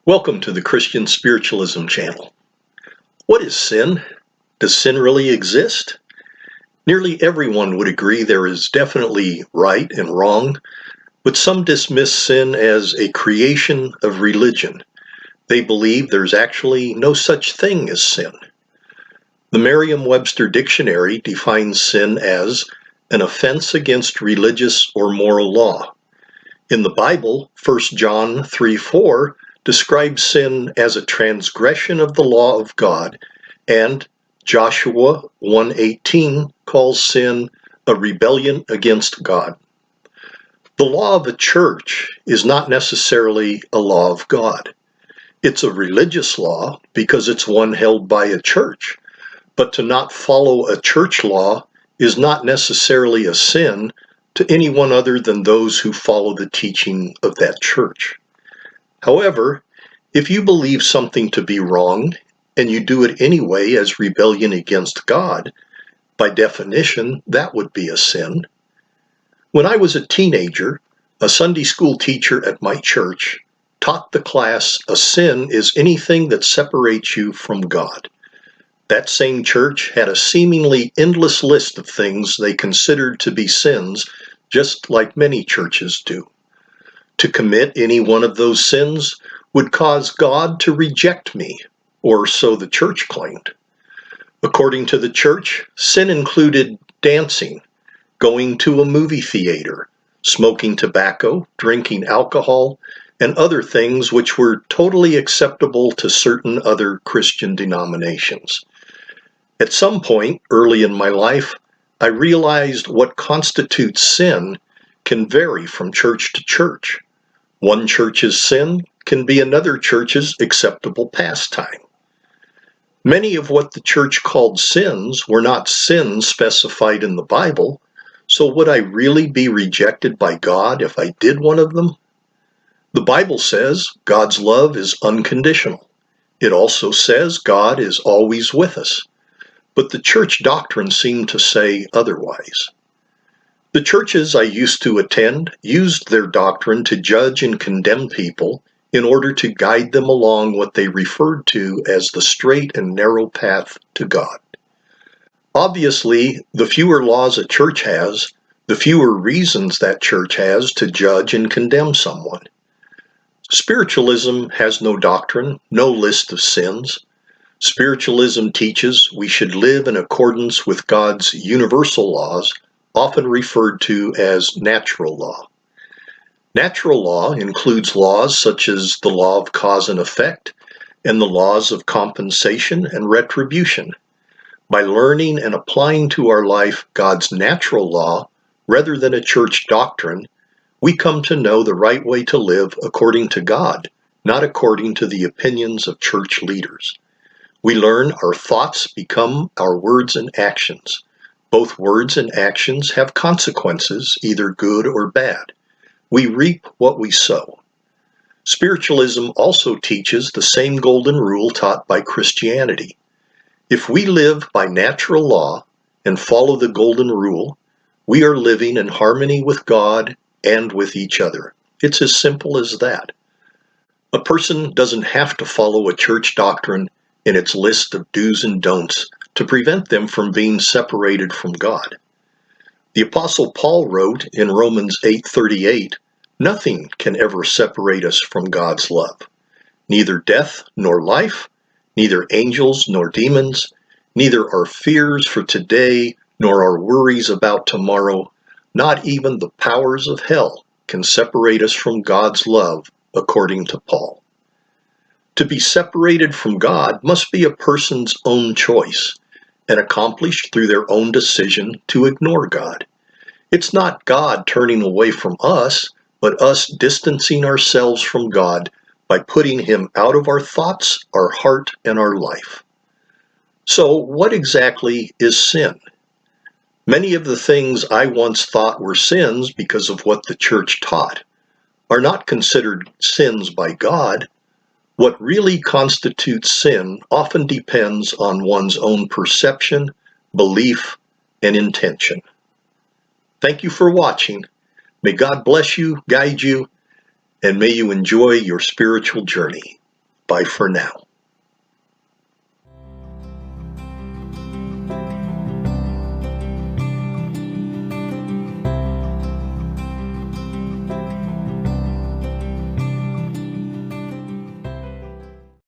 Welcome to the Christian Spiritualism channel. What is sin? Does sin really exist? Nearly everyone would agree there is definitely right and wrong, but some dismiss sin as a creation of religion. They believe there's actually no such thing as sin. The Merriam-Webster dictionary defines sin as an offense against religious or moral law. In the Bible, 1 John 3:4 describes sin as a transgression of the law of God, and Joshua 1:18 calls sin a rebellion against God. The law of a church is not necessarily a law of God. It's a religious law because it's one held by a church, but to not follow a church law is not necessarily a sin to anyone other than those who follow the teaching of that church. However, if you believe something to be wrong and you do it anyway as rebellion against God, by definition, that would be a sin. When I was a teenager, a Sunday school teacher at my church taught the class a sin is anything that separates you from God. That same church had a seemingly endless list of things they considered to be sins, just like many churches do. To commit any one of those sins would cause God to reject me, or so the church claimed. According to the church, sin included dancing, going to a movie theater, smoking tobacco, drinking alcohol, and other things which were totally acceptable to certain other Christian denominations. At some point early in my life, I realized what constitutes sin can vary from church to church. One church's sin can be another church's acceptable pastime. Many of what the church called sins were not sins specified in the Bible, so would I really be rejected by God if I did one of them? The Bible says God's love is unconditional. It also says God is always with us, but the church doctrine seemed to say otherwise. The churches I used to attend used their doctrine to judge and condemn people in order to guide them along what they referred to as the straight and narrow path to God. Obviously, the fewer laws a church has, the fewer reasons that church has to judge and condemn someone. Spiritualism has no doctrine, no list of sins. Spiritualism teaches we should live in accordance with God's universal laws, often referred to as natural law. Natural law includes laws such as the law of cause and effect and the laws of compensation and retribution. By learning and applying to our life God's natural law rather than a church doctrine, we come to know the right way to live according to God, not according to the opinions of church leaders. We learn our thoughts become our words and actions. Both words and actions have consequences, either good or bad. We reap what we sow. Spiritualism also teaches the same golden rule taught by Christianity. If we live by natural law and follow the golden rule, we are living in harmony with God and with each other. It's as simple as that. A person doesn't have to follow a church doctrine in its list of do's and don'ts to prevent them from being separated from God. The Apostle Paul wrote in Romans 8:38, "Nothing can ever separate us from God's love. Neither death nor life, neither angels nor demons, neither our fears for today nor our worries about tomorrow, not even the powers of hell can separate us from God's love," according to Paul. To be separated from God must be a person's own choice and accomplished through their own decision to ignore God. It's not God turning away from us, but us distancing ourselves from God by putting Him out of our thoughts, our heart, and our life. So, what exactly is sin? Many of the things I once thought were sins because of what the church taught are not considered sins by God. What really constitutes sin often depends on one's own perception, belief, and intention. Thank you for watching. May God bless you, guide you, and may you enjoy your spiritual journey. Bye for now.